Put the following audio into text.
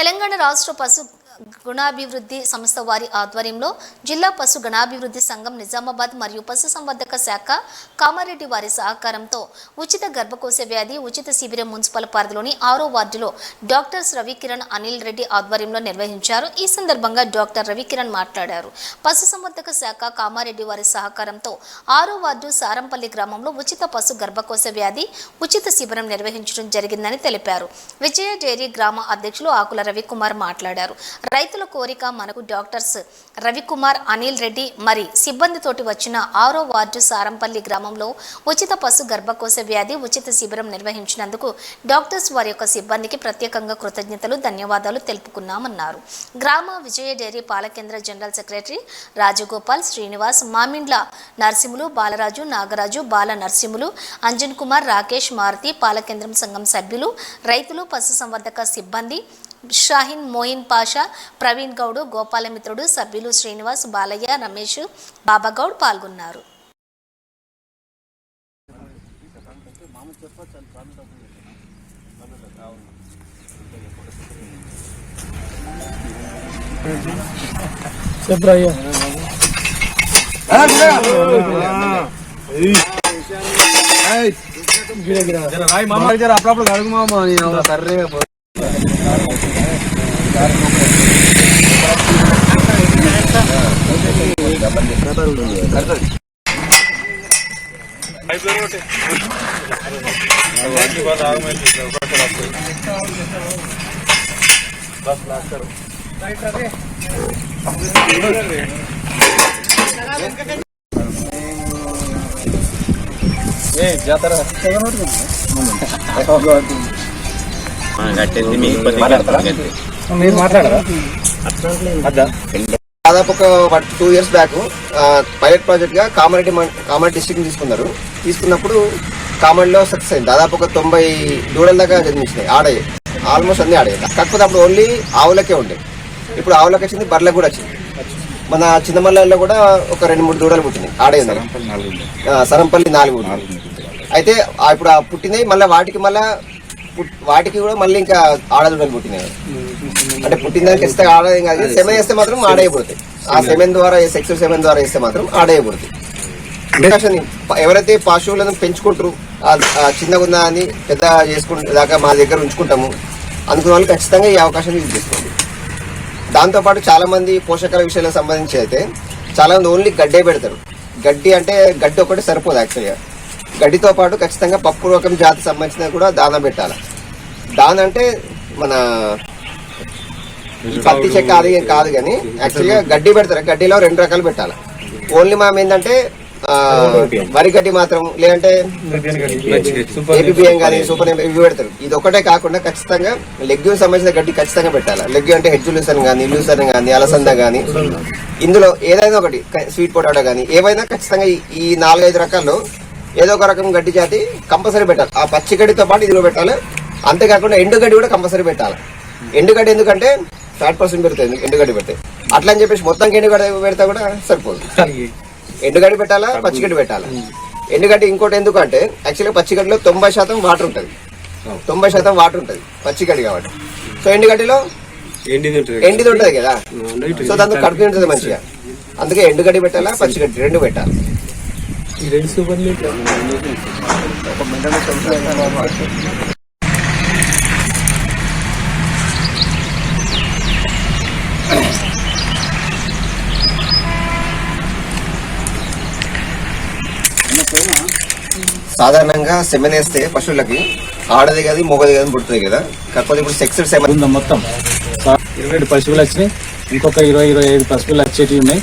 తెలంగాణ రాష్ట్ర పశు గుణాభివృద్ధి సంస్థ వారి ఆధ్వర్యంలో జిల్లా పశు గణాభివృద్ధి సంఘం నిజామాబాద్ మరియు పశుసంవర్ధక శాఖ కామారెడ్డి వారి సహకారంతో ఉచిత గర్భకోశ వ్యాధి ఉచిత శిబిరం మున్సిపల్ పరిధిలోని 6వ వార్డులో డాక్టర్స్ రవికిరణ్ అనిల్ రెడ్డి ఆధ్వర్యంలో నిర్వహించారు. ఈ సందర్భంగా డాక్టర్ రవికిరణ్ మాట్లాడారు. పశుసంవర్ధక శాఖ కామారెడ్డి వారి సహకారంతో 6వ వార్డు సారంపల్లి గ్రామంలో ఉచిత పశు గర్భకోశ వ్యాధి ఉచిత శిబిరం నిర్వహించడం జరిగిందని తెలిపారు. విజయ డైరీ గ్రామ అధ్యక్షులు ఆకుల రవికుమార్ మాట్లాడారు. రైతుల కోరిక మనకు డాక్టర్స్ రవికుమార్ అనిల్ రెడ్డి మరి సిబ్బందితోటి వచ్చిన 6వ వార్డు సారంపల్లి గ్రామంలో ఉచిత పశు గర్భకోశ వ్యాధి ఉచిత శిబిరం నిర్వహించినందుకు డాక్టర్స్ వారి యొక్క సిబ్బందికి ప్రత్యేకంగా కృతజ్ఞతలు ధన్యవాదాలు తెలుపుకున్నామన్నారు. గ్రామ విజయ డైరీ పాలకేంద్ర జనరల్ సెక్రటరీ రాజగోపాల్, శ్రీనివాస్, మామిండ్ల నరసింహులు, బాలరాజు, నాగరాజు, బాల నరసింహులు, అంజన్ కుమార్, రాకేష్, మారుతి, పాలకేంద్రం సంఘం సభ్యులు, రైతులు, పశుసంవర్ధక సిబ్బంది, షాహిన్, మోయిన్ పాషా, ప్రవీణ్ గౌడ్, గోపాలమిత్రుడు, సభ్యులు శ్రీనివాస్, బాలయ్య, రమేష్, బాబాగౌడ్ పాల్గొన్నారు. అప్పుడప్పుడు అడుగు మామ కర్రే జాతర దాదాపు ఒక 2 years బ్యాక్ పైలట్ ప్రాజెక్ట్ గా కామారెడ్డి డిస్ట్రిక్ట్ తీసుకున్నప్పుడు కామారెడ్డిలో సక్సెస్ అయింది. దాదాపు ఒక 90 దూడల దాకా జన్మించినాయి, ఆడయ్యాయి, ఆల్మోస్ట్ అన్ని ఆడయ్యాయి. కాకపోతే అప్పుడు ఓన్లీ ఆవులకే ఉండే, ఇప్పుడు ఆవులకు వచ్చింది, బర్రెలకు కూడా వచ్చింది. మన చిన్నమల్లలో కూడా ఒక 2-3 దూడలు పుట్టినాయి, ఆడయ్యి. సరంపల్లి 4. అయితే ఇప్పుడు పుట్టినాయి, మళ్ళీ వాటికి కూడా మళ్ళీ ఇంకా ఆడదూడలు పుట్టినాయి. అంటే పుట్టిందానికి ఇస్తే ఆడేం కాదు, సెమెన్ వేస్తే మాత్రం ఆడేయబడుతాయి. ఆ సెమెన్ ద్వారా, సెక్స్ సెమెన్ ద్వారా వేస్తే మాత్రం ఆడేయబడుతాయి. ఎవరైతే పశువులను పెంచుకుంటారు, చిన్నగా ఉందా అని పెద్ద చేసుకుంటే దాకా మా దగ్గర ఉంచుకుంటాము అనుకున్న వాళ్ళు ఖచ్చితంగా ఈ అవకాశం యూజ్ చేసుకోండి. దాంతోపాటు చాలా మంది పోషకాల విషయాలకు సంబంధించి అయితే చాలా మంది ఓన్లీ గడ్డే పెడతారు. గడ్డి అంటే గడ్డి ఒకటి సరిపోదు. యాక్చువల్గా గడ్డితో పాటు ఖచ్చితంగా పప్పు రకం జాతి సంబంధించిన కూడా దాన పెట్టాలి. దాన అంటే మన పత్తి చెక్క అది కాదు, కానీ యాక్చువల్గా గడ్డి పెడతారు. గడ్డిలో 2 రకాలు పెట్టాలి. ఓన్లీ మనం ఏంటంటే వరి గడ్డి మాత్రం, లేదంటే ఏపీఎం కానీ సూపర్ ఇవి పెడతారు. ఇది ఒకటే కాకుండా ఖచ్చితంగా లెగ్యూన్ సంబంధించిన గడ్డి ఖచ్చితంగా పెట్టాలి. లెగ్యూ అంటే హెడ్ లూసన్ కానీ, లూసన్ కానీ, అలసంద కానీ, ఇందులో ఏదైనా ఒకటి, స్వీట్ పొటాటో కానీ, ఏవైనా ఖచ్చితంగా ఈ 4-5 రకాల్లో ఏదో ఒక రకం గడ్డి జాతి కంపల్సరీ పెట్టాలి. ఆ పచ్చి గడ్డితో పాటు ఇందులో పెట్టాలి. అంతేకాకుండా ఎండుగడ్డి కూడా కంపల్సరీ పెట్టాలి. ఎండుగడ్డి ఎందుకంటే ఫ్యాట్% పెరుగుతుంది ఎండుగడ్డి పెడితే. అట్లా అని చెప్పేసి మొత్తం ఎండుగడ్డి పెడితే కూడా సరిపోదు. ఎండుగడ్డి పెట్టాలా, పచ్చిగడ్డి పెట్టాలా. ఎండుగడ్డి ఇంకోటి ఎందుకంటే యాక్చువల్గా పచ్చిగడ్డిలో 90% వాటర్ ఉంటుంది, 90% వాటర్ ఉంటుంది పచ్చిగడ్డి కాబట్టి. సో ఎండుగడ్డిలో ఎండిది ఉంటుంది కదా, సో దాంతో కడుపు ఉంటుంది మంచిగా. అందుకే ఎండుగడ్డి పెట్టాలా, పచ్చిగడ్డి 2 పెట్టాలి. సాధారణంగా సెమెన్ వేస్తే పశువులకి ఆడది కాదు, మొగది కాదు పుడుతుంది కదా. కాకపోతే ఇప్పుడు సెక్స్ సెమెన్ మొత్తం 27 పశువులు వచ్చినాయి, ఇంకొక 20-25 పశువులు వచ్చేటివి ఉన్నాయి.